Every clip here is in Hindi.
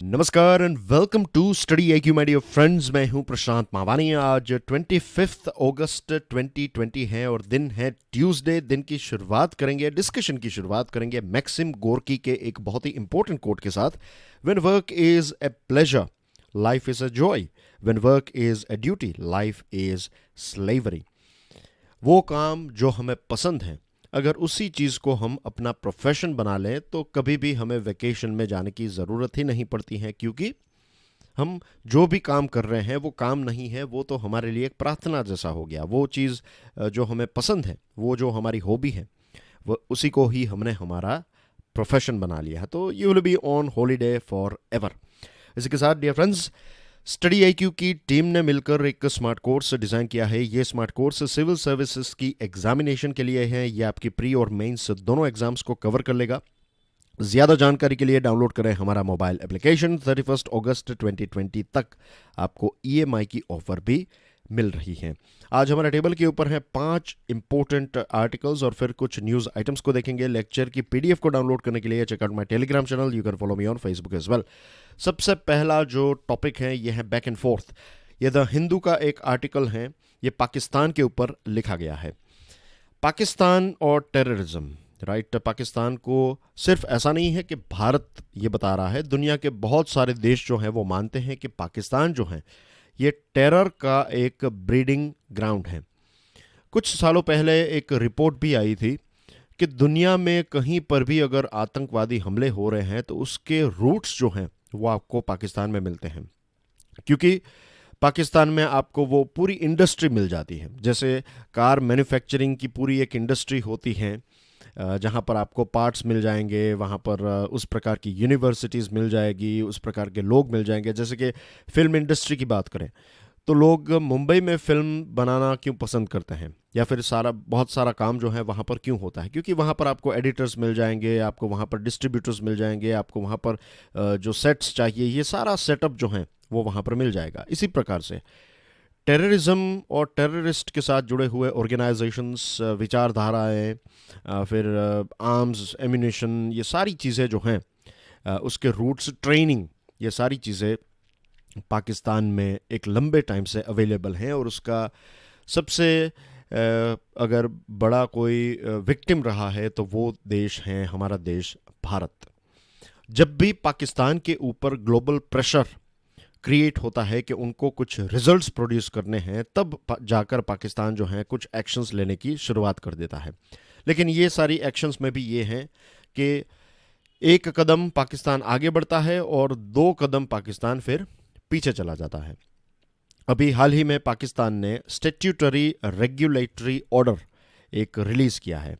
नमस्कार and welcome to Study IQ my dear friends. मैं हूं प्रशांत मावानी। आज 25 अगस्त 2020 है और दिन है ट्यूसडे। दिन की शुरुआत करेंगे, डिस्कशन की शुरुआत करेंगे मैक्सिम गोर्की के एक बहुत ही इंपॉर्टेंट कोट के साथ। When work is a pleasure, life is a joy. When work is a duty, life is slavery. वो काम जो हमें पसंद है, अगर उसी चीज़ को हम अपना प्रोफेशन बना लें तो कभी भी हमें वेकेशन में जाने की ज़रूरत ही नहीं पड़ती है, क्योंकि हम जो भी काम कर रहे हैं वो काम नहीं है, वो तो हमारे लिए एक प्रार्थना जैसा हो गया। वो चीज़ जो हमें पसंद है, वो जो हमारी हॉबी है, वो उसी को ही हमने हमारा प्रोफेशन बना लिया है। तो you will be on holiday for ever. इसी के साथ डियर फ्रेंड्स, स्टडी आईक्यू की टीम ने मिलकर एक स्मार्ट कोर्स डिज़ाइन किया है। ये स्मार्ट कोर्स सिविल सर्विसेज की एग्जामिनेशन के लिए है। ये आपकी प्री और मेंस दोनों एग्जाम्स को कवर कर लेगा। ज़्यादा जानकारी के लिए डाउनलोड करें हमारा मोबाइल एप्लीकेशन। 31 अगस्त 2020 तक आपको ईएमआई की ऑफर भी मिल रही है। आज हमारे टेबल के ऊपर है 5 इंपॉर्टेंट आर्टिकल्स और फिर कुछ न्यूज़ आइटम्स को देखेंगे। लेक्चर की पीडीएफ को डाउनलोड करने के लिए check out my Telegram channel. You can follow me on Facebook as well. सबसे पहला जो टॉपिक है ये है बैक एंड फोर्थ। ये द हिंदू का एक आर्टिकल है, ये पाकिस्तान के ऊपर लिखा गया है। पाकिस्तान और टेररिज्म, राइट। पाकिस्तान को सिर्फ ऐसा नहीं है कि भारत ये बता रहा है, दुनिया के बहुत सारे देश जो हैं वो मानते हैं कि पाकिस्तान जो है ये टेरर का एक ब्रीडिंग ग्राउंड है। कुछ सालों पहले एक रिपोर्ट भी आई थी कि दुनिया में कहीं पर भी अगर आतंकवादी हमले हो रहे हैं तो उसके रूट्स जो हैं वो आपको पाकिस्तान में मिलते हैं, क्योंकि पाकिस्तान में आपको वो पूरी इंडस्ट्री मिल जाती है। जैसे कार मैन्युफैक्चरिंग की पूरी एक इंडस्ट्री होती है, जहाँ पर आपको पार्ट्स मिल जाएंगे, वहाँ पर उस प्रकार की यूनिवर्सिटीज़ मिल जाएगी, उस प्रकार के लोग मिल जाएंगे। जैसे कि फिल्म इंडस्ट्री की बात करें तो लोग मुंबई में फिल्म बनाना क्यों पसंद करते हैं, या फिर बहुत सारा काम जो है वहाँ पर क्यों होता है, क्योंकि वहाँ पर आपको एडिटर्स मिल जाएंगे, आपको वहाँ पर डिस्ट्रीब्यूटर्स मिल जाएंगे, आपको वहाँ पर जो सेट्स चाहिए, ये सारा सेटअप जो है वो वहाँ पर मिल जाएगा। इसी प्रकार से टेररिज्म और टेररिस्ट के साथ जुड़े हुए ऑर्गेनाइजेशंस, विचारधाराएं, फिर आर्म्स एम्यूनेशन, ये सारी चीज़ें जो हैं, उसके रूट्स, ट्रेनिंग, ये सारी चीज़ें पाकिस्तान में एक लंबे टाइम से अवेलेबल हैं। और उसका सबसे अगर बड़ा कोई विक्टिम रहा है तो वो देश है हमारा देश भारत। जब भी पाकिस्तान के ऊपर ग्लोबल प्रेशर क्रिएट होता है कि उनको कुछ रिजल्ट्स प्रोड्यूस करने हैं, तब जाकर पाकिस्तान जो है कुछ एक्शंस लेने की शुरुआत कर देता है। लेकिन ये सारी एक्शंस में भी ये हैं कि एक कदम पाकिस्तान आगे बढ़ता है और 2 कदम पाकिस्तान फिर पीछे चला जाता है। अभी हाल ही में पाकिस्तान ने स्टेट्यूटरी रेगुलेटरी ऑर्डर एक रिलीज किया है।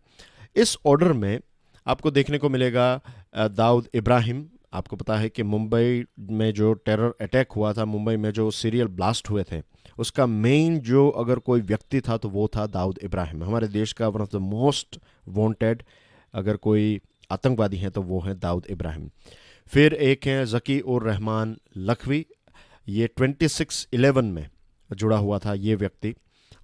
इस ऑर्डर में आपको देखने को मिलेगा दाऊद इब्राहिम। आपको पता है कि मुंबई में जो टेरर अटैक हुआ था, मुंबई में जो सीरियल ब्लास्ट हुए थे, उसका मेन जो अगर कोई व्यक्ति था तो वो था दाऊद इब्राहिम। हमारे देश का one of the most wanted अगर कोई आतंकवादी हैं तो वो हैं दाऊद इब्राहिम। फिर एक हैं ज़की उर रहमान लखवी, ये 26/11 में जुड़ा हुआ था ये व्यक्ति।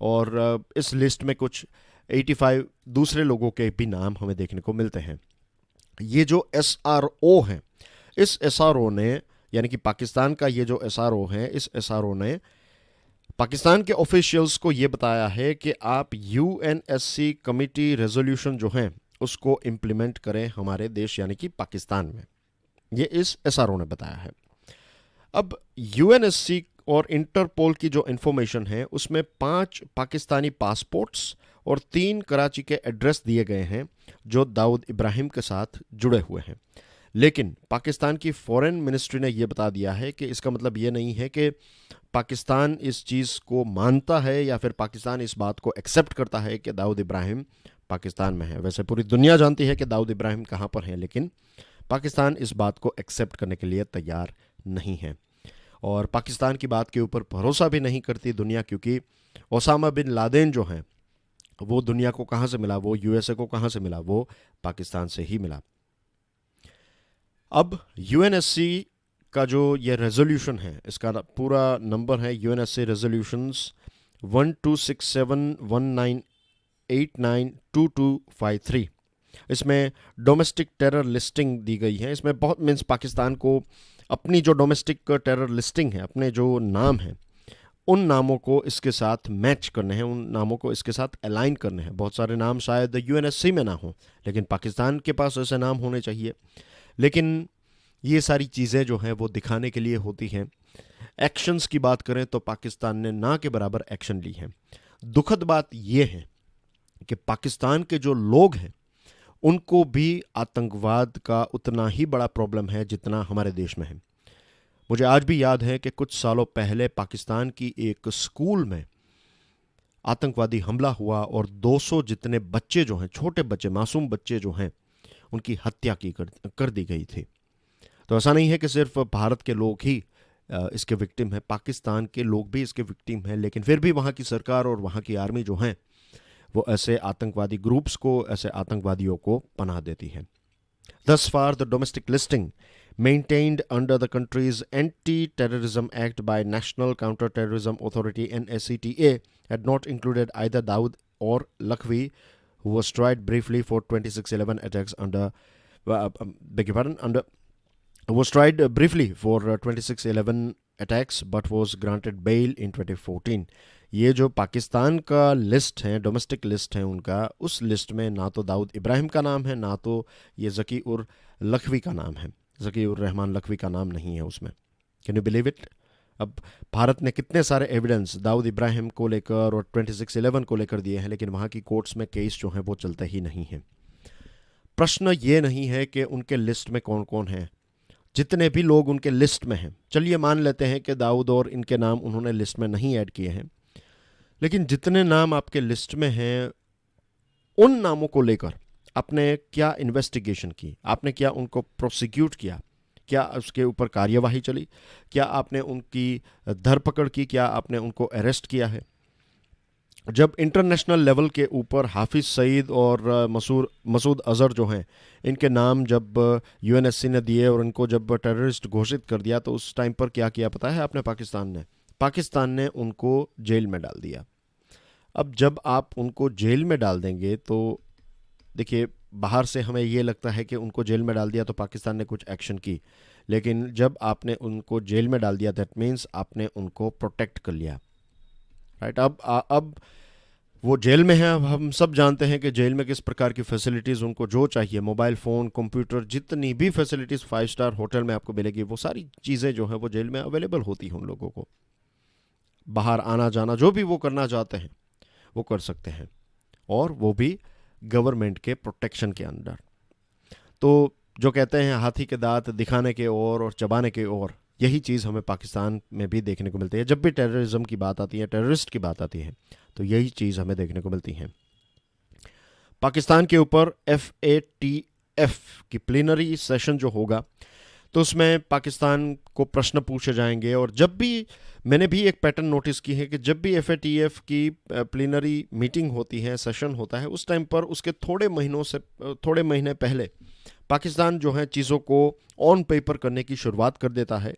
और इस लिस्ट में कुछ 85 दूसरे लोगों के भी नाम हमें देखने को मिलते हैं। ये जो एसआरओ हैं, इस एसआरओ ने, यानी कि पाकिस्तान का ये जो एसआरओ है, इस एसआरओ ने पाकिस्तान के ऑफिशियल्स को ये बताया है कि आप यूएनएससी कमिटी रेजोल्यूशन जो हैं उसको इम्प्लीमेंट करें हमारे देश यानी कि पाकिस्तान में। ये इस एसआरओ ने बताया है। अब यूएनएससी और इंटरपोल की जो इंफॉर्मेशन है उसमें 5 पाकिस्तानी पासपोर्ट्स और 3 कराची के एड्रेस दिए गए हैं जो दाऊद इब्राहिम के साथ जुड़े हुए हैं। लेकिन पाकिस्तान की फॉरेन मिनिस्ट्री ने यह बता दिया है कि इसका मतलब ये नहीं है कि पाकिस्तान इस चीज़ को मानता है या फिर पाकिस्तान इस बात को एक्सेप्ट करता है कि दाऊद इब्राहिम पाकिस्तान में है। वैसे पूरी दुनिया जानती है कि दाऊद इब्राहिम कहाँ पर हैं, लेकिन पाकिस्तान इस बात को एक्सेप्ट करने के लिए तैयार नहीं है। और पाकिस्तान की बात के ऊपर भरोसा भी नहीं करती दुनिया, क्योंकि ओसामा बिन लादेन जो हैं वो दुनिया को कहाँ से मिला, वो यूएसए को कहाँ से मिला, वो पाकिस्तान से ही मिला। अब यूएनएससी का जो ये रेजोल्यूशन है, इसका पूरा नंबर है यूएनएससी रेजोल्यूशंस 126719892253। इसमें डोमेस्टिक टेरर लिस्टिंग दी गई है। इसमें बहुत मीन्स पाकिस्तान को अपनी जो डोमेस्टिक टेरर लिस्टिंग है, अपने जो नाम हैं, उन नामों को इसके साथ मैच करने हैं, उन नामों को इसके साथ अलाइन करने हैं। बहुत सारे नाम शायद यूएनएससी में ना हो, लेकिन पाकिस्तान के पास ऐसे नाम होने चाहिए। लेकिन ये सारी चीज़ें जो हैं वो दिखाने के लिए होती हैं। एक्शंस की बात करें तो पाकिस्तान ने ना के बराबर एक्शन ली है। दुखद बात यह है कि पाकिस्तान के जो लोग हैं उनको भी आतंकवाद का उतना ही बड़ा प्रॉब्लम है जितना हमारे देश में है। मुझे आज भी याद है कि कुछ सालों पहले पाकिस्तान की एक स्कूल में आतंकवादी हमला हुआ और 200 जितने बच्चे जो हैं, छोटे बच्चे, मासूम बच्चे जो हैं, उनकी हत्या कर दी गई थी। तो ऐसा नहीं है कि सिर्फ भारत के लोग ही इसके विक्टिम हैं, पाकिस्तान के लोग भी इसके विक्टिम हैं, लेकिन फिर भी वहाँ की सरकार और वहाँ की आर्मी जो हैं वो ऐसे आतंकवादी ग्रुप्स को, ऐसे आतंकवादियों को पनाह देती है। Thus far, the domestic listing maintained under the country's Anti-Terrorism Act by National Counter-Terrorism Authority (NSCTA) had not included either Dawood or Lakhvi, who was tried briefly for 26/11 attacks was tried briefly for 26/11 attacks but was granted bail in 2014. ये जो पाकिस्तान का लिस्ट है, डोमेस्टिक लिस्ट है उनका, उस लिस्ट में ना तो दाऊद इब्राहिम का नाम है, ना तो ये ज़की उर लखवी का नाम है। ज़की उर रहमान लखवी का नाम नहीं है उसमें। Can you believe it? अब भारत ने कितने सारे एविडेंस दाऊद इब्राहिम को लेकर और 26/11 को लेकर दिए हैं, लेकिन वहाँ की कोर्ट्स में केस जो हैं वो चलते ही नहीं हैं। प्रश्न ये नहीं है कि उनके लिस्ट में कौन कौन है। जितने भी लोग उनके लिस्ट में हैं, चलिए मान लेते हैं कि दाऊद और इनके नाम उन्होंने लिस्ट में नहीं ऐड किए हैं, लेकिन जितने नाम आपके लिस्ट में हैं उन नामों को लेकर आपने क्या इन्वेस्टिगेशन की, आपने क्या उनको प्रोसिक्यूट किया, क्या उसके ऊपर कार्यवाही चली, क्या आपने उनकी धरपकड़ की, क्या आपने उनको अरेस्ट किया है? जब इंटरनेशनल लेवल के ऊपर हाफिज सईद और मसूद अजहर जो हैं, इनके नाम जब यूएनएससी ने दिए और इनको जब टेररिस्ट घोषित कर दिया, तो उस टाइम पर क्या किया पता है आपने? पाकिस्तान ने उनको जेल में डाल दिया। अब जब आप उनको जेल में डाल देंगे तो देखिए, बाहर से हमें ये लगता है कि उनको जेल में डाल दिया तो पाकिस्तान ने कुछ एक्शन की, लेकिन जब आपने उनको जेल में डाल दिया दैट मीन्स आपने उनको प्रोटेक्ट कर लिया, राइट? अब वो जेल में है। अब हम सब जानते हैं कि जेल में किस प्रकार की फैसिलिटीज़ उनको जो चाहिए, मोबाइल फ़ोन, कंप्यूटर, जितनी भी फैसिलिटीज़ 5 स्टार होटल में आपको मिलेगी, वो सारी चीज़ें जो हैं वो जेल में अवेलेबल होती हैं उन लोगों को। बाहर आना जाना जो भी वो करना चाहते हैं वो कर सकते हैं, और वो भी गवर्नमेंट के प्रोटेक्शन के अंदर। तो जो कहते हैं हाथी के दांत दिखाने के और चबाने के और, यही चीज़ हमें पाकिस्तान में भी देखने को मिलती है। जब भी टेररिज्म की बात आती है, टेररिस्ट की बात आती है, तो यही चीज़ हमें देखने को मिलती है। पाकिस्तान के ऊपर FATF की प्लीनरी सेशन जो होगा तो उसमें पाकिस्तान को प्रश्न पूछे जाएंगे, और जब भी, मैंने भी एक पैटर्न नोटिस की है कि जब भी FATF की प्लीनरी मीटिंग होती है, सेशन होता है, उस टाइम पर उसके थोड़े महीने पहले पाकिस्तान जो है चीज़ों को ऑन पेपर करने की शुरुआत कर देता है।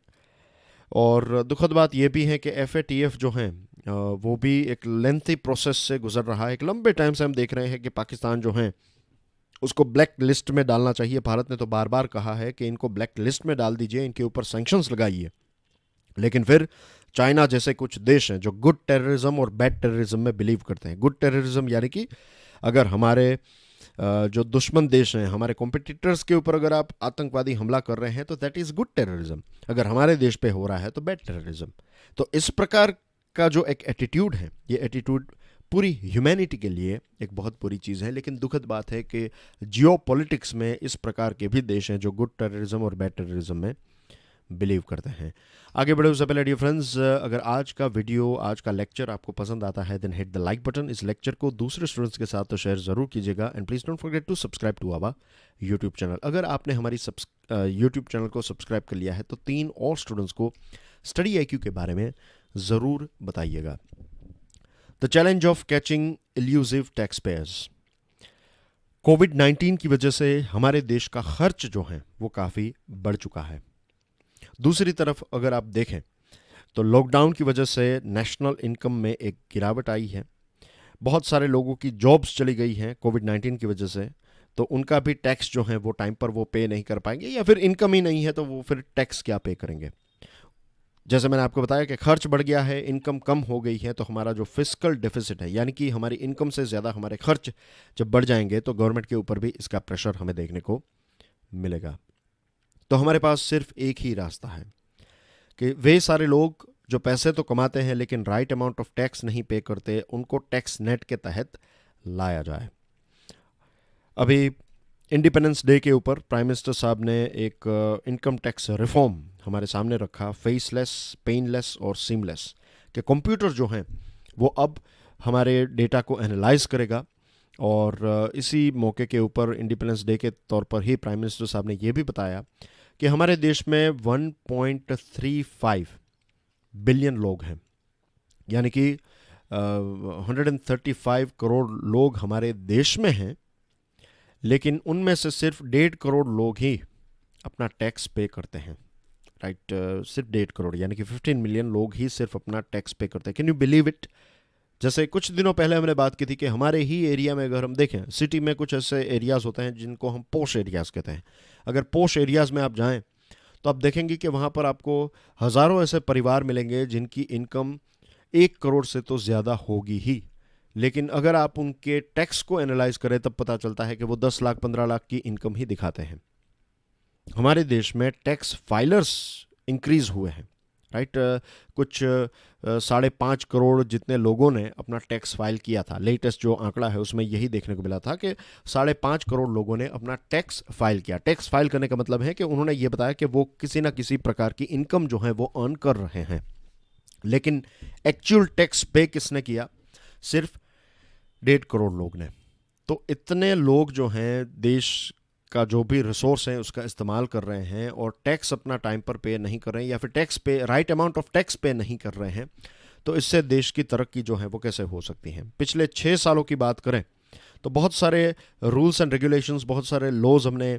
और दुखद बात यह भी है कि FATF जो है वो भी एक लेंथी प्रोसेस से गुजर रहा है। एक लंबे टाइम से हम देख रहे हैं कि पाकिस्तान जो है उसको ब्लैक लिस्ट में डालना चाहिए। भारत ने तो बार बार कहा है कि इनको ब्लैक लिस्ट में डाल दीजिए, इनके ऊपर सैंक्शंस लगाइए, लेकिन फिर चाइना जैसे कुछ देश हैं जो गुड टेररिज्म और बैड टेररिज्म में बिलीव करते हैं। गुड टेररिज्म यानी कि अगर हमारे जो दुश्मन देश हैं, हमारे कॉम्पिटिटर्स के ऊपर अगर आप आतंकवादी हमला कर रहे हैं तो दैट इज़ गुड टेररिज्म, अगर हमारे देश पे हो रहा है तो बैड टेररिज्म। तो इस प्रकार का जो एक एटीट्यूड है, ये एटीट्यूड पूरी ह्यूमैनिटी के लिए एक बहुत बुरी चीज़ है। लेकिन दुखद बात है कि जियोपॉलिटिक्स में इस प्रकार के भी देश हैं जो गुड टेररिज्म और बैड टेररिज्म में बिलीव करते हैं। आगे बढ़े उससे पहले डियर फ्रेंड्स, अगर आज का वीडियो, आज का लेक्चर आपको पसंद आता है then hit the like button. इस लेक्चर को दूसरे स्टूडेंट्स के साथ तो शेयर ज़रूर कीजिएगा, and please don't forget to subscribe to our YouTube channel. अगर आपने हमारी यूट्यूब चैनल को सब्सक्राइब कर लिया है तो 3 और स्टूडेंट्स को स्टडी IQ के बारे में ज़रूर बताइएगा। The challenge of catching elusive taxpayers. कोविड-19 की वजह से हमारे देश का खर्च जो है वो काफ़ी बढ़ चुका है। दूसरी तरफ अगर आप देखें तो लॉकडाउन की वजह से नेशनल इनकम में एक गिरावट आई है। बहुत सारे लोगों की जॉब्स चली गई हैं कोविड-19 की वजह से। तो उनका भी टैक्स जो है वो टाइम पर वो पे नहीं कर पाएंगे, या फिर इनकम ही नहीं है तो वो फिर टैक्स क्या पे करेंगे। जैसे मैंने आपको बताया कि खर्च बढ़ गया है, इनकम कम हो गई है, तो हमारा जो फिस्कल डेफिसिट है, यानी कि हमारी इनकम से ज़्यादा हमारे खर्च जब बढ़ जाएंगे तो गवर्नमेंट के ऊपर भी इसका प्रेशर हमें देखने को मिलेगा। तो हमारे पास सिर्फ एक ही रास्ता है कि वे सारे लोग जो पैसे तो कमाते हैं लेकिन राइट अमाउंट ऑफ टैक्स नहीं पे करते, उनको टैक्स नेट के तहत लाया जाए। अभी इंडिपेंडेंस डे के ऊपर प्राइम मिनिस्टर साहब ने एक इनकम टैक्स रिफॉर्म हमारे सामने रखा, फेसलेस, पेनलेस और सीमलेस, कि कंप्यूटर जो हैं वो अब हमारे डेटा को एनालाइज करेगा। और इसी मौके के ऊपर इंडिपेंडेंस डे के तौर पर ही प्राइम मिनिस्टर साहब ने ये भी बताया कि हमारे देश में 1.35 बिलियन लोग हैं, यानी कि 135 करोड़ लोग हमारे देश में हैं, लेकिन उनमें से सिर्फ 1.5 करोड़ लोग ही अपना टैक्स पे करते हैं। राइट, सिर्फ 1.5 करोड़, यानी कि 15 मिलियन लोग ही सिर्फ अपना टैक्स पे करते हैं। Can you believe it? जैसे कुछ दिनों पहले हमने बात की थी कि हमारे ही एरिया में अगर हम देखें, सिटी में कुछ ऐसे एरियाज़ होते हैं जिनको हम पोश एरियाज़ कहते हैं। अगर पोश एरियाज़ में आप जाएं तो आप देखेंगे कि वहाँ पर आपको हज़ारों ऐसे परिवार मिलेंगे जिनकी इनकम 1 करोड़ से तो ज़्यादा होगी ही, लेकिन अगर आप उनके टैक्स को एनालाइज करें तब पता चलता है कि वो 10 लाख 15 लाख की इनकम ही दिखाते हैं। हमारे देश में टैक्स फाइलर्स इंक्रीज हुए हैं। राइट, कुछ 5.5 करोड़ जितने लोगों ने अपना टैक्स फाइल किया था। लेटेस्ट जो आंकड़ा है उसमें यही देखने को मिला था कि 5.5 करोड़ लोगों ने अपना टैक्स फाइल किया। टैक्स फाइल करने का मतलब है कि उन्होंने ये बताया कि वो किसी ना किसी प्रकार की इनकम जो है वो अर्न कर रहे हैं, लेकिन एक्चुअल टैक्स पे किसने किया? सिर्फ 1.5 करोड़ लोग ने। तो इतने लोग जो हैं देश का जो भी रिसोर्स है उसका इस्तेमाल कर रहे हैं और टैक्स अपना टाइम पर पे नहीं कर रहे हैं, या फिर टैक्स पे राइट अमाउंट ऑफ टैक्स पे नहीं कर रहे हैं, तो इससे देश की तरक्की जो है वो कैसे हो सकती है? पिछले 6 सालों की बात करें तो बहुत सारे रूल्स एंड रेगुलेशंस, बहुत सारे लॉज हमने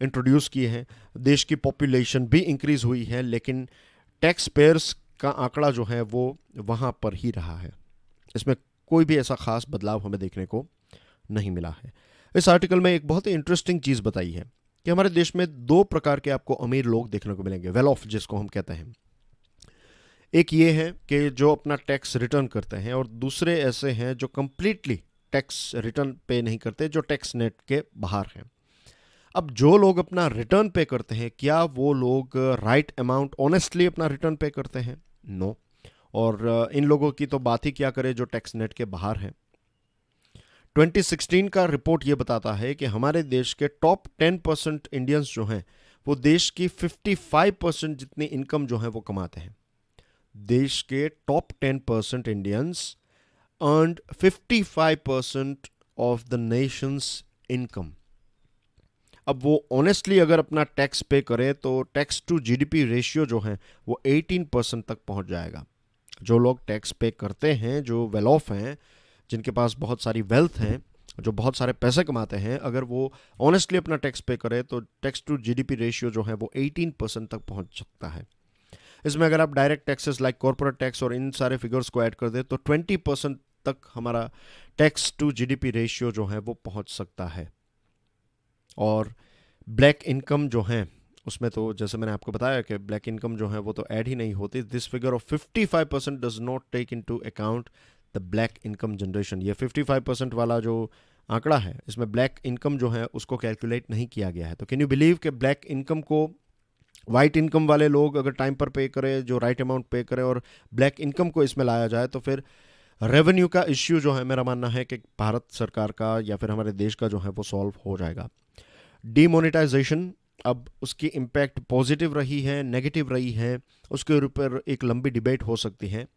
इंट्रोड्यूस किए हैं। देश की पॉपुलेशन भी इंक्रीज हुई है, लेकिन टैक्स पेयर्स का आंकड़ा जो है वो वहाँ पर ही रहा है। इसमें कोई भी ऐसा खास बदलाव हमें देखने को नहीं मिला है। इस आर्टिकल में एक बहुत ही इंटरेस्टिंग चीज़ बताई है कि हमारे देश में 2 प्रकार के आपको अमीर लोग देखने को मिलेंगे, वेल ऑफ जिसको हम कहते हैं। एक ये है कि जो अपना टैक्स रिटर्न करते हैं, और दूसरे ऐसे हैं जो कंप्लीटली टैक्स रिटर्न पे नहीं करते, जो टैक्स नेट के बाहर हैं। अब जो लोग अपना रिटर्न पे करते हैं, क्या वो लोग राइट अमाउंट ऑनेस्टली अपना रिटर्न पे करते हैं? नो। और इन लोगों की तो बात ही क्या करें जो टैक्स नेट के बाहर हैं। 2016 का रिपोर्ट ये बताता है कि हमारे देश के टॉप 10% इंडियंस जो हैं वो देश की 55% जितनी इनकम जो है वो कमाते हैं। देश के top 10% Indians earned 55% of the Nations income. अब वो ऑनेस्टली अगर अपना टैक्स पे करे तो टैक्स टू जीडीपी रेशियो जो है वो 18% तक पहुंच जाएगा। जो लोग टैक्स पे करते हैं, जो वेल ऑफ हैं, जिनके पास बहुत सारी वेल्थ है, जो बहुत सारे पैसे कमाते हैं, अगर वो ऑनेस्टली अपना टैक्स पे करे तो टैक्स टू जीडीपी रेशियो जो है वो 18% तक पहुंच सकता है। इसमें अगर आप direct taxes like corporate tax और इन सारे फिगर्स को ऐड कर दें तो 20% तक हमारा टैक्स टू जीडीपी रेशियो जो है वो पहुंच सकता है। और ब्लैक इनकम जो है उसमें तो जैसे मैंने आपको बताया कि ब्लैक इनकम जो है वो तो ऐड ही नहीं होती। This figure of 55% does not take into account the black income generation. ये 55% वाला जो आंकड़ा है इसमें ब्लैक इनकम जो है उसको कैलकुलेट नहीं किया गया है। तो कैन यू बिलीव कि ब्लैक इनकम को वाइट इनकम वाले लोग अगर टाइम पर पे करें, जो राइट अमाउंट पे करें, और ब्लैक इनकम को इसमें लाया जाए तो फिर रेवेन्यू का इश्यू जो है मेरा मानना है कि भारत सरकार का या फिर हमारे देश का जो है वो सॉल्व हो जाएगा। डीमोनेटाइजेशन, अब उसकी इम्पैक्ट पॉजिटिव रही है, नेगेटिव रही है, उसके ऊपर एक लंबी डिबेट हो सकती है।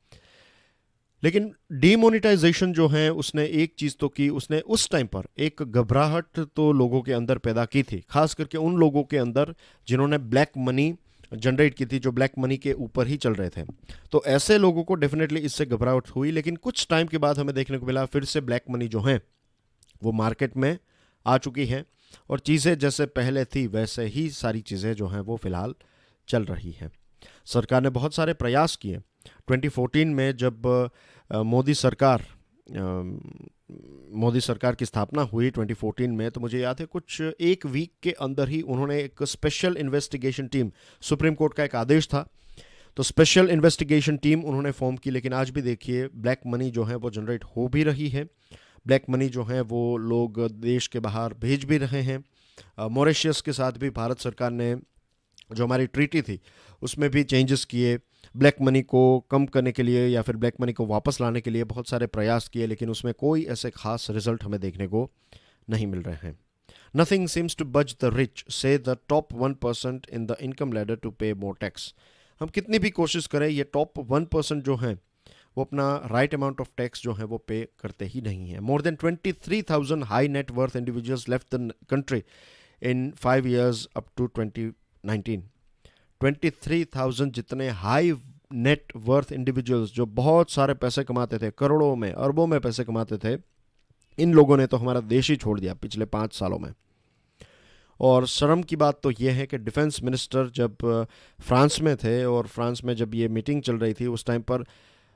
लेकिन डीमोनेटाइजेशन जो है उसने एक चीज़ तो की, उसने उस टाइम पर एक घबराहट तो लोगों के अंदर पैदा की थी, खास करके उन लोगों के अंदर जिन्होंने ब्लैक मनी जनरेट की थी, जो ब्लैक मनी के ऊपर ही चल रहे थे। तो ऐसे लोगों को डेफिनेटली इससे घबराहट हुई, लेकिन कुछ टाइम के बाद हमें देखने को मिला फिर से ब्लैक मनी जो है वो मार्केट में आ चुकी है और चीज़ें जैसे पहले थी वैसे ही सारी चीज़ें जो हैं वो फ़िलहाल चल रही हैं। सरकार ने बहुत सारे प्रयास किए। 2014 में जब मोदी सरकार मोदी सरकार की स्थापना हुई 2014 में, तो मुझे याद है कुछ एक वीक के अंदर ही उन्होंने एक special investigation team, supreme court का एक आदेश था, तो स्पेशल इन्वेस्टिगेशन टीम उन्होंने फॉर्म की। लेकिन आज भी देखिए ब्लैक मनी जो है वो जनरेट हो भी रही है, ब्लैक मनी जो है वो लोग देश के बाहर भेज भी रहे हैं। मॉरिशस के साथ भी भारत सरकार ने जो हमारी ट्रीटी थी उसमें भी चेंजेस किए, ब्लैक मनी को कम करने के लिए या फिर ब्लैक मनी को वापस लाने के लिए बहुत सारे प्रयास किए, लेकिन उसमें कोई ऐसे खास रिजल्ट हमें देखने को नहीं मिल रहे हैं। Nothing seems to budge the rich, say the top 1% in the income ladder to pay more tax. हम कितनी भी कोशिश करें, ये टॉप 1% जो हैं वो अपना राइट अमाउंट ऑफ टैक्स जो है वो पे करते ही नहीं है। More than 23,000 high net worth individuals left the country in 5 years up to 2019। 23,000 जितने हाई नेट वर्थ इंडिविजुअल्स जो बहुत सारे पैसे कमाते थे, करोड़ों में अरबों में पैसे कमाते थे, इन लोगों ने तो हमारा देश ही छोड़ दिया पिछले 5 सालों में। और शर्म की बात तो यह है कि डिफेंस मिनिस्टर जब फ्रांस में थे और फ्रांस में जब ये मीटिंग चल रही थी, उस टाइम पर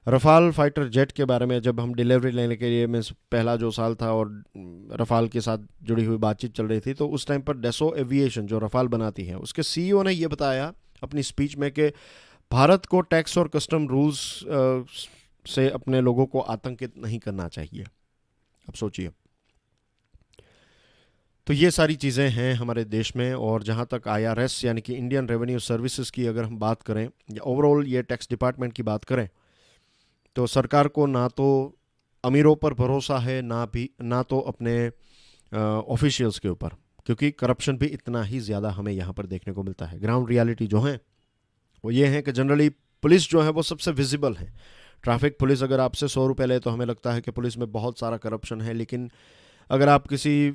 रफाल फाइटर जेट के बारे में जब हम डिलीवरी लेने के लिए में पहला जो साल था और रफाल के साथ जुड़ी हुई बातचीत चल रही थी, तो उस टाइम पर डेसो एविएशन जो रफाल बनाती है उसके सीईओ ने ये बताया अपनी स्पीच में कि भारत को टैक्स और कस्टम रूल्स से अपने लोगों को आतंकित नहीं करना चाहिए। अब सोचिए, तो ये सारी चीज़ें हैं हमारे देश में। और जहाँ तक IRS यानी कि इंडियन रेवेन्यू सर्विसेज की अगर हम बात करें या ओवरऑल ये टैक्स डिपार्टमेंट की बात करें, तो सरकार को ना तो अमीरों पर भरोसा है, ना तो अपने ऑफिशियल्स के ऊपर, क्योंकि करप्शन भी इतना ही ज़्यादा हमें यहाँ पर देखने को मिलता है। ग्राउंड रियलिटी जो है वो ये है कि जनरली पुलिस जो है वो सबसे विजिबल है। ट्रैफिक पुलिस अगर आपसे 100 रुपये ले तो हमें लगता है कि पुलिस में बहुत सारा करप्शन है, लेकिन अगर आप किसी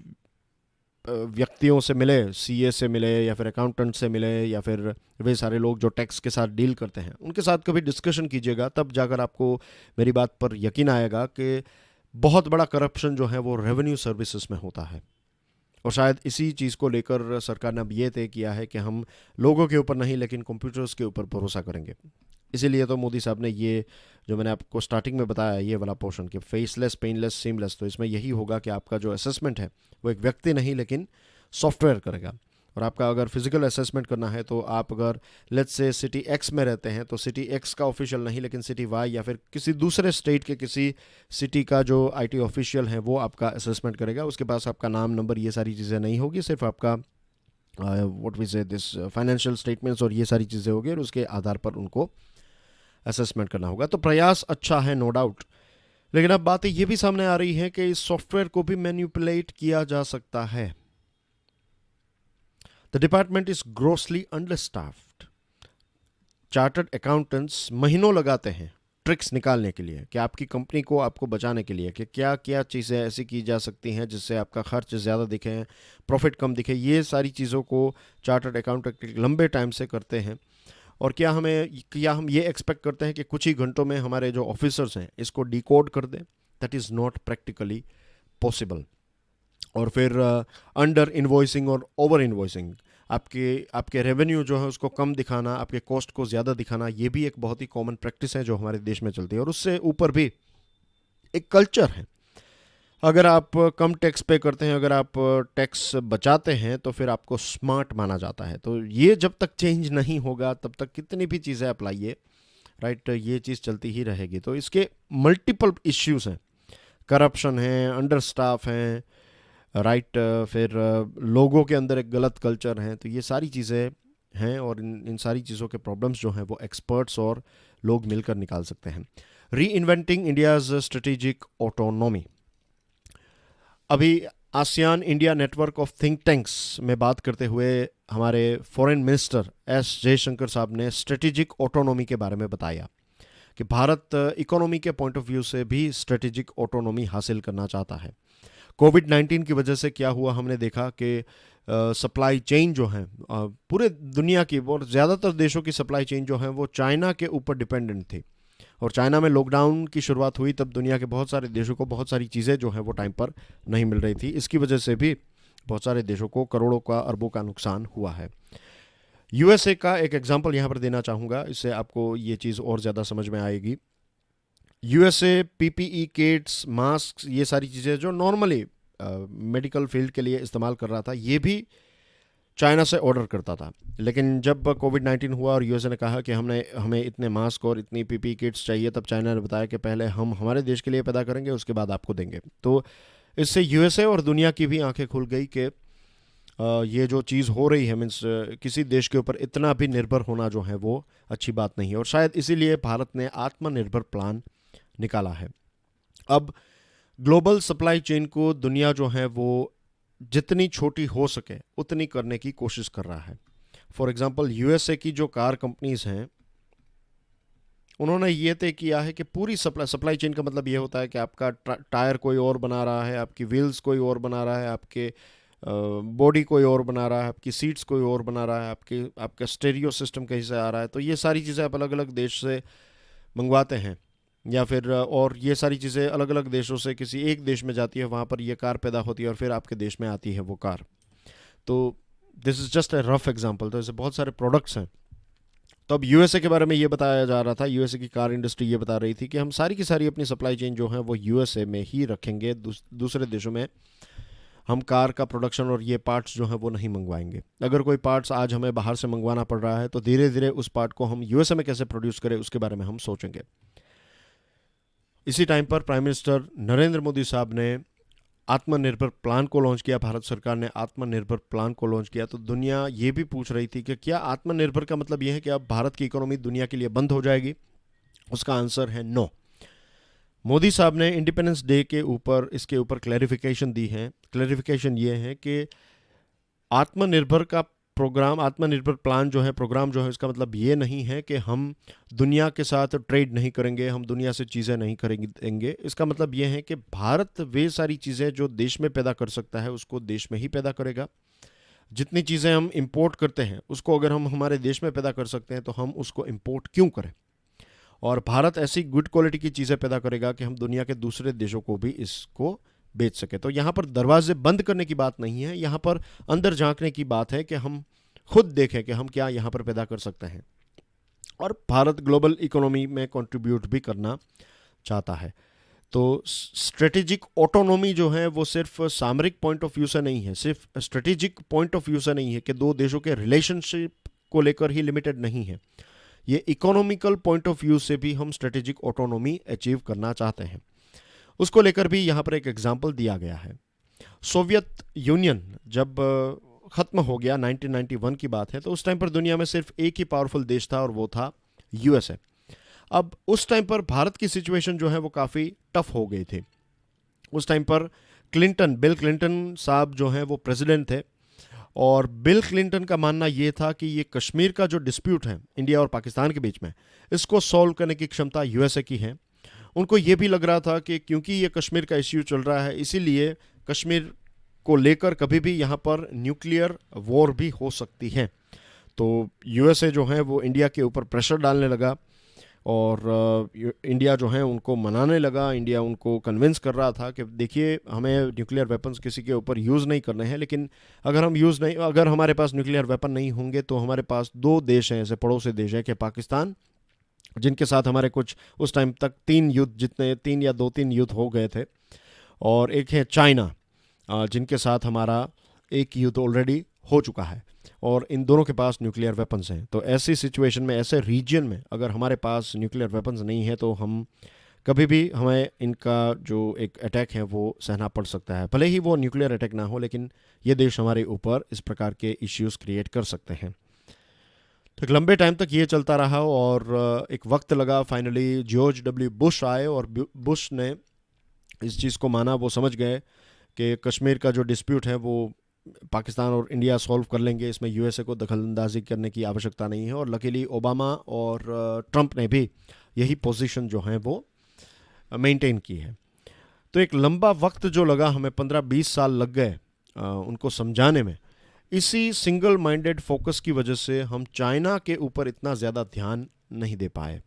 व्यक्तियों से मिले, CA से मिले या फिर अकाउंटेंट से मिले या फिर वे सारे लोग जो टैक्स के साथ डील करते हैं, उनके साथ कभी डिस्कशन कीजिएगा, तब जाकर आपको मेरी बात पर यकीन आएगा कि बहुत बड़ा करप्शन जो है वो रेवेन्यू सर्विसेज में होता है। और शायद इसी चीज़ को लेकर सरकार ने अब ये तय किया है कि हम लोगों के ऊपर नहीं लेकिन कंप्यूटर्स के ऊपर भरोसा करेंगे। इसीलिए तो मोदी साहब ने ये जो मैंने आपको स्टार्टिंग में बताया, ये वाला पोर्शन कि फेसलेस, पेनलेस, सीमलेस, तो इसमें यही होगा कि आपका जो असेसमेंट है वो एक व्यक्ति नहीं लेकिन सॉफ्टवेयर करेगा। और आपका अगर फिजिकल असेसमेंट करना है तो आप अगर लेट्स से सिटी X में रहते हैं तो सिटी X का ऑफिशियल नहीं लेकिन सिटी Y या फिर किसी दूसरे स्टेट के किसी सिटी का जो IT ऑफिशियल है वो आपका असेसमेंट करेगा। उसके पास आपका नाम, नंबर, ये सारी चीज़ें नहीं होगी, सिर्फ आपका व्हाट वी से दिस फाइनेंशियल स्टेटमेंट्स और ये सारी चीज़ें होगी और उसके आधार पर उनको असेसमेंट करना होगा। तो प्रयास अच्छा है, नो डाउट, लेकिन अब बात ये भी सामने आ रही है कि इस सॉफ्टवेयर को भी मैनिपुलेट किया जा सकता है। The department is grossly understaffed. Chartered accountants महीनों लगाते हैं ट्रिक्स निकालने के लिए कि आपकी कंपनी को आपको बचाने के लिए कि क्या क्या चीज़ें ऐसी की जा सकती हैं जिससे आपका खर्च ज़्यादा दिखे, प्रॉफिट कम दिखे। ये सारी चीज़ों को चार्टर्ड अकाउंटेंट लंबे टाइम से करते हैं। और क्या हम ये एक्सपेक्ट करते हैं कि कुछ ही घंटों में हमारे जो ऑफिसर्स हैं इसको डिकोड कर दें? That is not practically possible. और फिर अंडर इन्वॉइसिंग और ओवर इन्वॉइसिंग, आपके रेवेन्यू जो है उसको कम दिखाना, आपके कॉस्ट को ज़्यादा दिखाना, ये भी एक बहुत ही कॉमन प्रैक्टिस है जो हमारे देश में चलती है। और उससे ऊपर भी एक कल्चर है, अगर आप कम टैक्स पे करते हैं, अगर आप टैक्स बचाते हैं तो फिर आपको स्मार्ट माना जाता है। तो ये जब तक चेंज नहीं होगा तब तक कितनी भी चीज़ें अप्लाइए, राइट, ये चीज़ चलती ही रहेगी। तो इसके मल्टीपल इश्यूज हैं, करप्शन है, अंडर स्टाफ हैं, राइट, फिर लोगों के अंदर एक गलत कल्चर है। तो ये सारी चीज़ें हैं और इन सारी चीज़ों के प्रॉब्लम्स जो हैं वो एक्सपर्ट्स और लोग मिलकर निकाल सकते हैं। री इन्वेंटिंग इंडियाज़ स्ट्रेटेजिक ऑटोनॉमी। अभी ASEAN India network of think tanks में बात करते हुए हमारे फॉरेन मिनिस्टर S जयशंकर साहब ने स्ट्रेटेजिक ऑटोनॉमी के बारे में बताया कि भारत इकोनॉमी के पॉइंट ऑफ व्यू से भी स्ट्रेटेजिक ऑटोनॉमी हासिल करना चाहता है। कोविड-19 की वजह से क्या हुआ, हमने देखा कि सप्लाई चेन जो है पूरे दुनिया की और ज़्यादातर देशों की सप्लाई चेन जो है वो चाइना के ऊपर डिपेंडेंट थी। और चाइना में लॉकडाउन की शुरुआत हुई तब दुनिया के बहुत सारे देशों को बहुत सारी चीज़ें जो है वो टाइम पर नहीं मिल रही थी। इसकी वजह से भी बहुत सारे देशों को करोड़ों का, अरबों का नुकसान हुआ है। USA का एक एग्जांपल यहाँ पर देना चाहूँगा, इससे आपको ये चीज़ और ज़्यादा समझ में आएगी। यूएसए पीपीई किट्स, मास्क, ये सारी चीज़ें जो नॉर्मली मेडिकल फील्ड के लिए इस्तेमाल कर रहा था, ये भी चाइना से ऑर्डर करता था। लेकिन जब कोविड-19 हुआ और यूएसए ने कहा कि हमें इतने मास्क और इतनी पीपीई किट्स चाहिए, तब चाइना ने बताया कि पहले हम हमारे देश के लिए पैदा करेंगे, उसके बाद आपको देंगे। तो इससे यूएसए और दुनिया की भी आंखें खुल गई कि ये जो चीज़ हो रही है, मीन्स किसी देश के ऊपर इतना भी निर्भर होना जो है वो अच्छी बात नहीं है। और शायद इसीलिए भारत ने आत्मनिर्भर प्लान निकाला है। अब ग्लोबल सप्लाई चेन को दुनिया जो है वो जितनी छोटी हो सके उतनी करने की कोशिश कर रहा है। फॉर एग्जांपल यूएसए की जो कार कंपनीज हैं, उन्होंने ये तय किया है कि पूरी सप्लाई चेन का मतलब ये होता है कि आपका टायर कोई और बना रहा है, आपकी व्हील्स कोई और बना रहा है, आपके बॉडी कोई और बना रहा है, आपकी सीट्स कोई और बना रहा है, आपका स्टेरियो सिस्टम कहीं से आ रहा है। तो ये सारी चीज़ें आप अलग अलग देश से मंगवाते हैं, या फिर और ये सारी चीज़ें अलग अलग देशों से किसी एक देश में जाती है, वहाँ पर ये कार पैदा होती है और फिर आपके देश में आती है वो कार। तो this is just a rough example. तो ऐसे बहुत सारे प्रोडक्ट्स हैं। तो अब यूएसए के बारे में ये बताया जा रहा था, यूएसए की कार इंडस्ट्री ये बता रही थी कि हम सारी की सारी अपनी सप्लाई चेन जो है वो यूएसए में ही रखेंगे, दूसरे देशों में हम कार का प्रोडक्शन और ये पार्ट्स जो हैं वो नहीं मंगवाएंगे। अगर कोई पार्ट्स आज हमें बाहर से मंगवाना पड़ रहा है, तो धीरे धीरे उस पार्ट को हम यूएसए में कैसे प्रोड्यूस करें उसके बारे में हम सोचेंगे। इसी टाइम पर प्राइम मिनिस्टर नरेंद्र मोदी साहब ने आत्मनिर्भर प्लान को लॉन्च किया। भारत सरकार ने आत्मनिर्भर प्लान को लॉन्च किया। तो दुनिया ये भी पूछ रही थी कि क्या आत्मनिर्भर का मतलब ये है कि अब भारत की इकोनॉमी दुनिया के लिए बंद हो जाएगी? उसका आंसर है नो। मोदी साहब ने इंडिपेंडेंस डे के ऊपर इसके ऊपर क्लैरिफिकेशन दी है। क्लैरिफिकेशन ये है कि आत्मनिर्भर का प्रोग्राम, आत्मनिर्भर प्लान जो है, प्रोग्राम जो है, इसका मतलब ये नहीं है कि हम दुनिया के साथ ट्रेड नहीं करेंगे, हम दुनिया से चीज़ें नहीं खरीदेंगे। इसका मतलब ये है कि भारत वे सारी चीज़ें जो देश में पैदा कर सकता है उसको देश में ही पैदा करेगा। जितनी चीज़ें हम इंपोर्ट करते हैं उसको अगर हम हमारे देश में पैदा कर सकते हैं तो हम उसको इंपोर्ट क्यों करें? और भारत ऐसी गुड क्वालिटी की चीज़ें पैदा करेगा कि हम दुनिया के दूसरे देशों को भी इसको बेच सके। तो यहाँ पर दरवाजे बंद करने की बात नहीं है, यहाँ पर अंदर झांकने की बात है कि हम खुद देखें कि हम क्या यहाँ पर पैदा कर सकते हैं। और भारत ग्लोबल इकोनॉमी में कंट्रीब्यूट भी करना चाहता है। तो स्ट्रेटेजिक ऑटोनॉमी जो है वो सिर्फ सामरिक पॉइंट ऑफ व्यू से नहीं है, सिर्फ स्ट्रेटेजिक पॉइंट ऑफ व्यू से नहीं है कि दो देशों के रिलेशनशिप को लेकर ही लिमिटेड नहीं है। ये इकोनॉमिकल पॉइंट ऑफ व्यू से भी हम स्ट्रेटेजिक ऑटोनॉमी अचीव करना चाहते हैं। उसको लेकर भी यहाँ पर एक एग्जाम्पल दिया गया है। सोवियत यूनियन जब ख़त्म हो गया, 1991 की बात है, तो उस टाइम पर दुनिया में सिर्फ एक ही पावरफुल देश था और वो था यूएसए। अब उस टाइम पर भारत की सिचुएशन जो है वो काफ़ी टफ हो गई थी। उस टाइम पर बिल क्लिंटन साहब जो हैं वो प्रेसिडेंट थे, और बिल क्लिंटन का मानना ये था कि ये कश्मीर का जो डिस्प्यूट है इंडिया और पाकिस्तान के बीच में, इसको सॉल्व करने की क्षमता यूएसए की है। उनको ये भी लग रहा था कि क्योंकि ये कश्मीर का इश्यू चल रहा है, इसीलिए कश्मीर को लेकर कभी भी यहाँ पर न्यूक्लियर वॉर भी हो सकती है। तो यूएसए जो है वो इंडिया के ऊपर प्रेशर डालने लगा और इंडिया जो है उनको मनाने लगा। इंडिया उनको कन्विंस कर रहा था कि देखिए, हमें न्यूक्लियर वेपन्स किसी के ऊपर यूज़ नहीं करने हैं, लेकिन अगर हमारे पास न्यूक्लियर वेपन नहीं होंगे तो हमारे पास दो देश हैं, ऐसे पड़ोसी देश हैं कि पाकिस्तान, जिनके साथ हमारे कुछ उस टाइम तक तीन या दो तीन युद्ध हो गए थे, और एक है चाइना, जिनके साथ हमारा एक युद्ध ऑलरेडी हो चुका है, और इन दोनों के पास न्यूक्लियर वेपन्स हैं। तो ऐसी सिचुएशन में, ऐसे रीजन में अगर हमारे पास न्यूक्लियर वेपन्स नहीं है तो हम कभी भी, हमें इनका जो एक अटैक है वो सहना पड़ सकता है। भले ही वो न्यूक्लियर अटैक ना हो, लेकिन ये देश हमारे ऊपर इस प्रकार के इश्यूज़ क्रिएट कर सकते हैं। तो एक लंबे टाइम तक ये चलता रहा और एक वक्त लगा, फाइनली जॉर्ज डब्ल्यू बुश आए और बुश ने इस चीज़ को माना। वो समझ गए कि कश्मीर का जो डिस्प्यूट है वो पाकिस्तान और इंडिया सॉल्व कर लेंगे, इसमें यूएसए को दखलंदाजी करने की आवश्यकता नहीं है। और लकीली ओबामा और ट्रंप ने भी यही पोजीशन जो है वो मेंटेन की है। तो एक लंबा वक्त जो लगा, हमें 15-20 साल लग गए उनको समझाने में। इसी सिंगल माइंडेड फोकस की वजह से हम चाइना के ऊपर इतना ज़्यादा ध्यान नहीं दे पाए।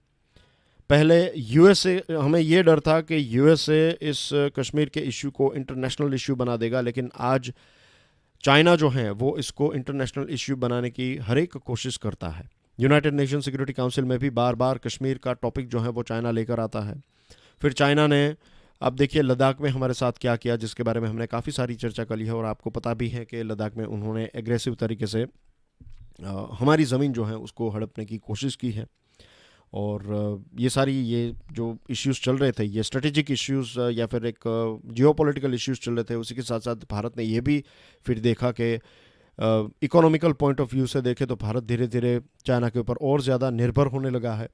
पहले यूएसए, हमें ये डर था कि यूएसए इस कश्मीर के इशू को इंटरनेशनल इशू बना देगा, लेकिन आज चाइना जो है वो इसको इंटरनेशनल इशू बनाने की हर एक कोशिश करता है। यूनाइटेड नेशन सिक्योरिटी काउंसिल में भी बार बार कश्मीर का टॉपिक जो है वो चाइना लेकर आता है। फिर चाइना ने, अब देखिए लद्दाख में हमारे साथ क्या किया, जिसके बारे में हमने काफ़ी सारी चर्चा कर ली है, और आपको पता भी है कि लद्दाख में उन्होंने एग्रेसिव तरीके से हमारी ज़मीन जो है उसको हड़पने की कोशिश की है। और ये जो इश्यूज़ चल रहे थे, ये स्ट्रेटेजिक इश्यूज़ या फिर एक जियोपॉलिटिकल इश्यूज़ चल रहे थे, उसी के साथ साथ भारत ने ये भी फिर देखा कि इकोनॉमिकल पॉइंट ऑफ व्यू से देखें तो भारत धीरे धीरे चाइना के ऊपर और ज़्यादा निर्भर होने लगा है।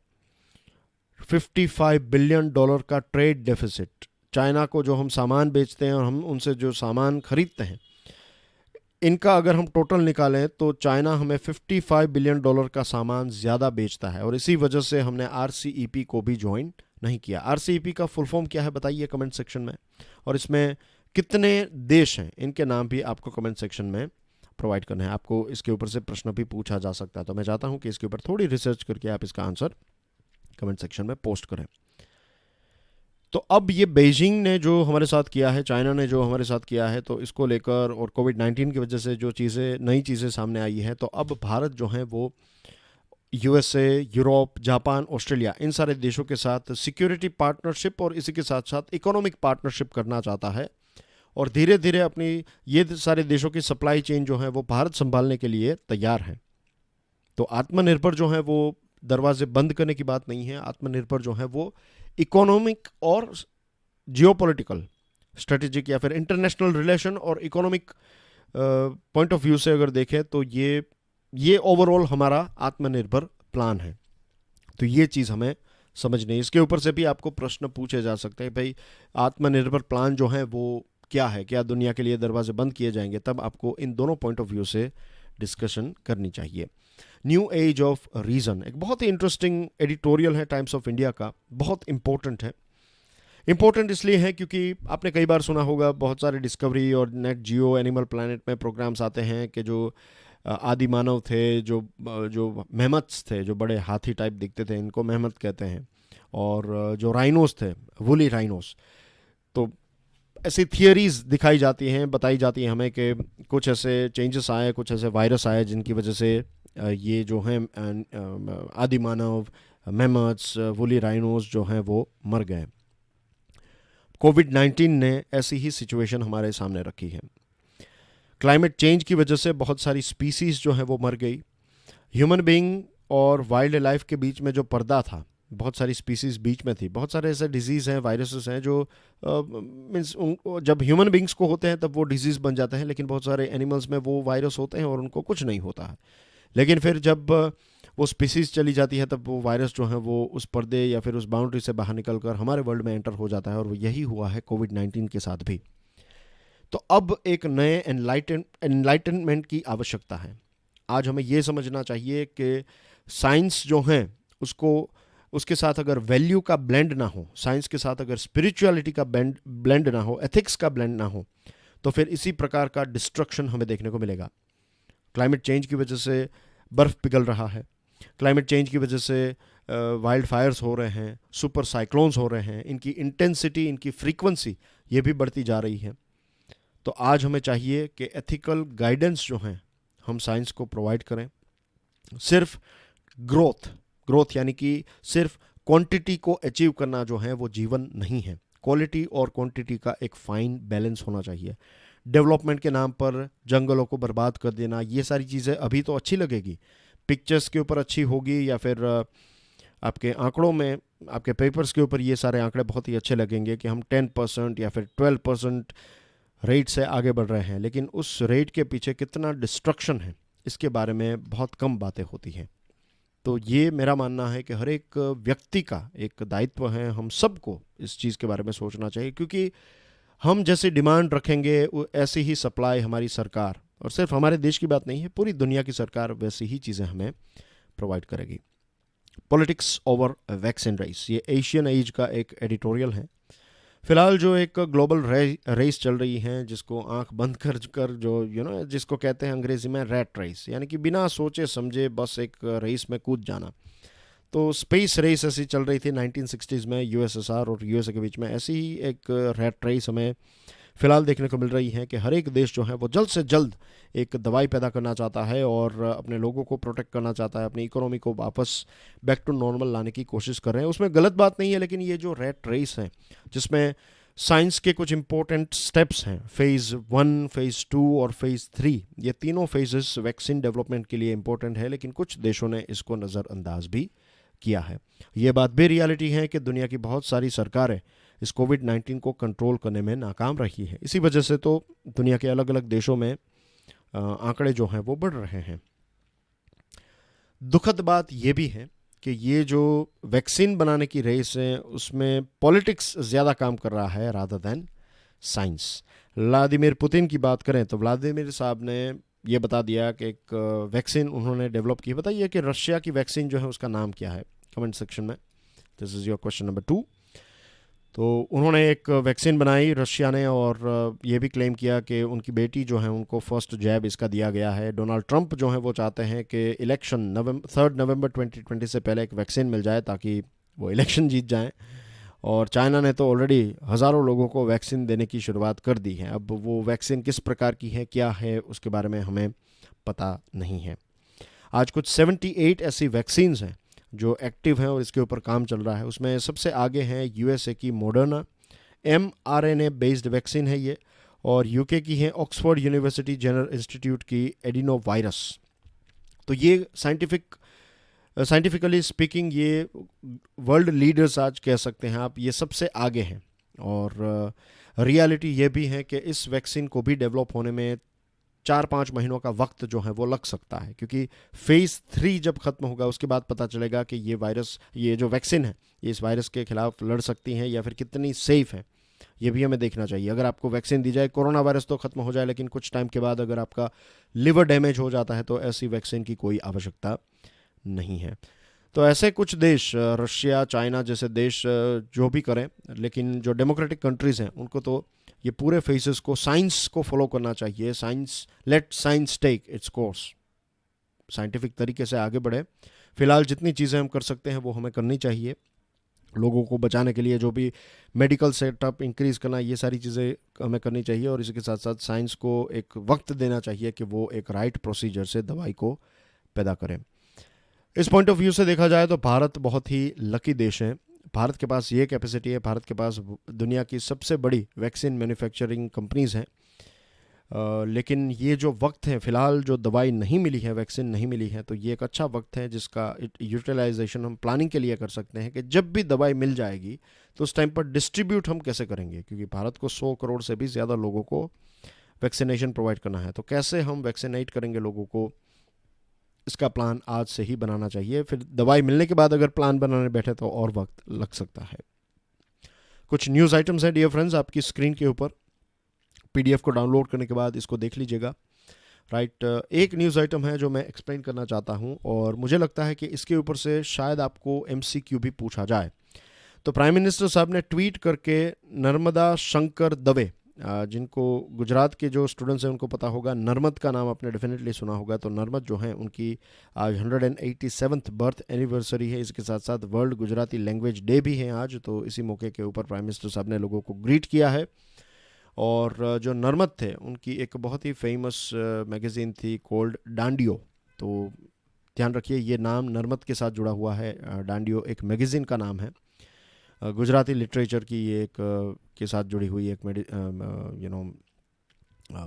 $55 बिलियन का ट्रेड डेफिसिट, चाइना को जो हम सामान बेचते हैं और हम उनसे जो सामान खरीदते हैं, इनका अगर हम टोटल निकालें तो चाइना हमें $55 बिलियन का सामान ज़्यादा बेचता है। और इसी वजह से हमने RCEP को भी ज्वाइन नहीं किया। RCEP का फुल फॉर्म क्या है बताइए कमेंट सेक्शन में, और इसमें कितने देश हैं इनके नाम भी आपको कमेंट सेक्शन में प्रोवाइड करना है। आपको इसके ऊपर से प्रश्न भी पूछा जा सकता है, तो मैं चाहता हूँ कि इसके ऊपर थोड़ी रिसर्च करके आप इसका आंसर कमेंट सेक्शन में पोस्ट करें। तो अब ये बीजिंग ने जो हमारे साथ किया है, चाइना ने जो हमारे साथ किया है, तो इसको लेकर और कोविड-19 की वजह से जो नई चीज़ें सामने आई है, तो अब भारत जो है वो USA, यूरोप, जापान, ऑस्ट्रेलिया, इन सारे देशों के साथ सिक्योरिटी पार्टनरशिप और इसी के साथ साथ इकोनॉमिक पार्टनरशिप करना चाहता है। और धीरे धीरे अपनी ये सारे देशों की सप्लाई चेन जो है वो भारत संभालने के लिए तैयार है। तो आत्मनिर्भर जो है वो दरवाजे बंद करने की बात नहीं है। आत्मनिर्भर जो है वो इकोनॉमिक और जियोपॉलिटिकल, स्ट्रेटेजिक या फिर इंटरनेशनल रिलेशन और इकोनॉमिक पॉइंट ऑफ व्यू से अगर देखें तो ये ओवरऑल हमारा आत्मनिर्भर प्लान है। तो ये चीज़ हमें समझनी है। इसके ऊपर से भी आपको प्रश्न पूछे जा सकते हैं, भाई आत्मनिर्भर प्लान जो है वो क्या है, क्या दुनिया के लिए दरवाजे बंद किए जाएंगे? तब आपको इन दोनों पॉइंट ऑफ व्यू से डिस्कशन करनी चाहिए। न्यू एज ऑफ रीज़न एक बहुत ही इंटरेस्टिंग एडिटोरियल है टाइम्स ऑफ इंडिया का, बहुत इंपॉर्टेंट है। इंपॉर्टेंट इसलिए है क्योंकि आपने कई बार सुना होगा, बहुत सारे डिस्कवरी और नेट जियो, एनिमल प्लैनेट में प्रोग्राम्स आते हैं कि जो आदि मानव थे, जो मेहमत्स थे, जो बड़े हाथी टाइप दिखते थे, इनको मेहमत कहते हैं, और जो राइनोस थे, वुली राइनोस। तो ऐसी थियरीज दिखाई जाती हैं, बताई जाती हैं हमें कि कुछ ऐसे चेंजेस आए, कुछ ऐसे वायरस आए जिनकी वजह से ये जो हैं आदि मानव, मेमथ्स, वुली राइनोस जो हैं वो मर गए। कोविड-19 ने ऐसी ही सिचुएशन हमारे सामने रखी है। क्लाइमेट चेंज की वजह से बहुत सारी स्पीसीज जो हैं वो मर गई। ह्यूमन बीइंग और वाइल्ड लाइफ के बीच में जो पर्दा था, बहुत सारी स्पीसीज बीच में थी। बहुत सारे ऐसे डिजीज़ हैं, वायरसेस हैं जो मीन्स जब ह्यूमन बींग्स को होते हैं तब वो डिजीज़ बन जाते हैं, लेकिन बहुत सारे एनिमल्स में वो वायरस होते हैं और उनको कुछ नहीं होता है। लेकिन फिर जब वो स्पीसीज चली जाती है तब वो वायरस जो है वो उस पर्दे या फिर उस बाउंड्री से बाहर निकल कर हमारे वर्ल्ड में एंटर हो जाता है, और यही हुआ है कोविड-19 के साथ भी। तो अब एक नए एनलाइटनमेंट की आवश्यकता है। आज हमें ये समझना चाहिए कि साइंस जो है उसके साथ अगर वैल्यू का ब्लेंड ना हो, साइंस के साथ अगर स्पिरिचुअलिटी का ब्लेंड ना हो, एथिक्स का ब्लेंड ना हो, तो फिर इसी प्रकार का डिस्ट्रक्शन हमें देखने को मिलेगा। क्लाइमेट चेंज की वजह से बर्फ़ पिघल रहा है, क्लाइमेट चेंज की वजह से वाइल्ड फायर्स हो रहे हैं, सुपर साइक्लोन्स हो रहे हैं, इनकी इंटेंसिटी, इनकी फ्रीक्वेंसी ये भी बढ़ती जा रही है। तो आज हमें चाहिए कि एथिकल गाइडेंस जो हैं हम साइंस को प्रोवाइड करें। सिर्फ ग्रोथ यानी कि सिर्फ क्वांटिटी को अचीव करना जो है वो जीवन नहीं है। क्वालिटी और क्वांटिटी का एक फाइन बैलेंस होना चाहिए। डेवलपमेंट के नाम पर जंगलों को बर्बाद कर देना, ये सारी चीज़ें अभी तो अच्छी लगेगी, पिक्चर्स के ऊपर अच्छी होगी, या फिर आपके आंकड़ों में, आपके पेपर्स के ऊपर ये सारे आंकड़े बहुत ही अच्छे लगेंगे कि हम 10% या फिर 12% रेट से आगे बढ़ रहे हैं, लेकिन उस रेट के पीछे कितना डिस्ट्रक्शन है इसके बारे में बहुत कम बातें होती हैं। तो ये मेरा मानना है कि हर एक व्यक्ति का एक दायित्व है, हम सबको इस चीज़ के बारे में सोचना चाहिए, क्योंकि हम जैसी डिमांड रखेंगे ऐसी ही सप्लाई हमारी सरकार, और सिर्फ हमारे देश की बात नहीं है, पूरी दुनिया की सरकार वैसी ही चीज़ें हमें प्रोवाइड करेगी। पॉलिटिक्स ओवर वैक्सीन रेस, ये एशियन एज का एक एडिटोरियल है। फिलहाल जो एक ग्लोबल रेस चल रही है, जिसको आंख बंद कर जो जिसको कहते हैं अंग्रेजी में रैट रेस, यानी कि बिना सोचे समझे बस एक रेस में कूद जाना। तो स्पेस रेस ऐसी चल रही थी 1960s में, USSR और USA के बीच में। ऐसी ही एक रैट रेस हमें फिलहाल देखने को मिल रही हैं कि हर एक देश जो है वो जल्द से जल्द एक दवाई पैदा करना चाहता है और अपने लोगों को प्रोटेक्ट करना चाहता है, अपनी इकोनॉमी को वापस बैक टू नॉर्मल लाने की कोशिश कर रहे हैं। उसमें गलत बात नहीं है, लेकिन ये जो रैट रेस है जिसमें साइंस के कुछ इंपॉर्टेंट स्टेप्स हैं, फेज़ 1, फेज़ 2 और फेज़ 3, ये तीनों फेजेस वैक्सीन डेवलपमेंट के लिए इंपॉर्टेंट है, लेकिन कुछ देशों ने इसको नज़रअंदाज भी किया है। ये बात भी रियलिटी है कि दुनिया की बहुत सारी सरकारें इस कोविड-19 को कंट्रोल करने में नाकाम रही है। इसी वजह से तो दुनिया के अलग अलग देशों में आंकड़े जो हैं वो बढ़ रहे हैं। दुखद बात यह भी है कि ये जो वैक्सीन बनाने की रेस है उसमें पॉलिटिक्स ज़्यादा काम कर रहा है rather than science. Vladimir Putin की बात करें तो व्लादिमीर साहब ने ये बता दिया कि एक वैक्सीन उन्होंने डेवलप की। बताइए कि रशिया की वैक्सीन जो है उसका नाम क्या है, कमेंट सेक्शन में। This is your question number 2। तो उन्होंने एक वैक्सीन बनाई रशिया ने और ये भी क्लेम किया कि उनकी बेटी जो है उनको फर्स्ट जैब इसका दिया गया है। डोनाल्ड ट्रंप जो है वो चाहते हैं कि इलेक्शन 3 नवंबर 2020 से पहले एक वैक्सीन मिल जाए ताकि वो इलेक्शन जीत जाएं। और चाइना ने तो ऑलरेडी हज़ारों लोगों को वैक्सीन देने की शुरुआत कर दी है। अब वो वैक्सीन किस प्रकार की है, क्या है, उसके बारे में हमें पता नहीं है। आज कुछ 78 ऐसी वैक्सीन्स हैं जो एक्टिव हैं और इसके ऊपर काम चल रहा है। उसमें सबसे आगे हैं यूएसए की मॉडर्ना, mRNA बेस्ड वैक्सीन है ये, और यूके की है ऑक्सफोर्ड यूनिवर्सिटी जनरल इंस्टीट्यूट की एडिनो वायरस। तो ये साइंटिफिकली स्पीकिंग ये वर्ल्ड लीडर्स आज कह सकते हैं आप, ये सबसे आगे हैं। और रियलिटी ये भी है कि इस वैक्सीन को भी डेवलप होने में 4-5 महीनों का वक्त जो है वो लग सकता है, क्योंकि फेज़ 3 जब ख़त्म होगा उसके बाद पता चलेगा कि ये वायरस, ये जो वैक्सीन है ये इस वायरस के खिलाफ लड़ सकती हैं या फिर कितनी सेफ़ है, ये भी हमें देखना चाहिए। अगर आपको वैक्सीन दी जाए, कोरोना वायरस तो ख़त्म हो जाए, लेकिन कुछ टाइम के बाद अगर आपका लिवर डैमेज हो जाता है तो ऐसी वैक्सीन की कोई आवश्यकता नहीं है। तो ऐसे कुछ देश, रशिया, चाइना जैसे देश जो भी करें, लेकिन जो डेमोक्रेटिक कंट्रीज़ हैं उनको तो ये पूरे फेसेस को, साइंस को फॉलो करना चाहिए। Let science take its course, साइंटिफिक तरीके से आगे बढ़े। फिलहाल जितनी चीज़ें हम कर सकते हैं वो हमें करनी चाहिए लोगों को बचाने के लिए। जो भी मेडिकल सेटअप इंक्रीज़ करना, ये सारी चीज़ें हमें करनी चाहिए, और इसके साथ साथ साइंस को एक वक्त देना चाहिए कि वो एक राइट प्रोसीजर से दवाई को पैदा करें। इस पॉइंट ऑफ व्यू से देखा जाए तो भारत बहुत ही लकी देश है। भारत के पास ये कैपेसिटी है, भारत के पास दुनिया की सबसे बड़ी वैक्सीन मैन्युफैक्चरिंग कंपनीज़ हैं। लेकिन ये जो वक्त है, फ़िलहाल जो दवाई नहीं मिली है, वैक्सीन नहीं मिली है, तो ये एक अच्छा वक्त है जिसका यूटिलाइजेशन हम प्लानिंग के लिए कर सकते हैं कि जब भी दवाई मिल जाएगी तो उस टाइम पर डिस्ट्रीब्यूट हम कैसे करेंगे, क्योंकि भारत को 100 करोड़ से भी ज़्यादा लोगों को वैक्सीनेशन प्रोवाइड करना है। तो कैसे हम वैक्सीनेट करेंगे लोगों को, इसका प्लान आज से ही बनाना चाहिए। फिर दवाई मिलने के बाद अगर प्लान बनाने बैठे तो और वक्त लग सकता है। कुछ न्यूज़ आइटम्स हैं डियर फ्रेंड्स आपकी स्क्रीन के ऊपर। पीडीएफ को डाउनलोड करने के बाद इसको देख लीजिएगा। राइट, एक न्यूज़ आइटम है जो मैं एक्सप्लेन करना चाहता हूं और मुझे लगता है कि इसके ऊपर से शायद आपको एमसीक्यू भी पूछा जाए। तो प्राइम मिनिस्टर साहब ने ट्वीट करके नर्मदा शंकर दवे, जिनको गुजरात के जो स्टूडेंट्स हैं उनको पता होगा, नर्मद का नाम आपने डेफिनेटली सुना होगा। तो नर्मद जो हैं उनकी आज 187th बर्थ एनिवर्सरी है। इसके साथ साथ वर्ल्ड गुजराती लैंग्वेज डे भी है आज। तो इसी मौके के ऊपर प्राइम मिनिस्टर साहब ने लोगों को ग्रीट किया है। और जो नर्मद थे उनकी एक बहुत ही फेमस मैगज़ीन थी कॉल्ड डांडियो। तो ध्यान रखिए ये नाम नर्मद के साथ जुड़ा हुआ है। डांडियो एक मैगज़ीन का नाम है, गुजराती लिटरेचर की ये एक के साथ जुड़ी हुई एक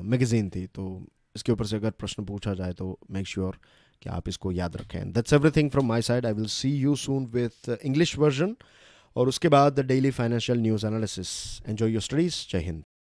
मैगज़ीन थी। तो इसके ऊपर से अगर प्रश्न पूछा जाए तो मेक श्योर कि आप इसको याद रखें। That's everything from my side. I will see you soon with English version और उसके बाद the daily financial news analysis. Enjoy your studies. जय हिंद।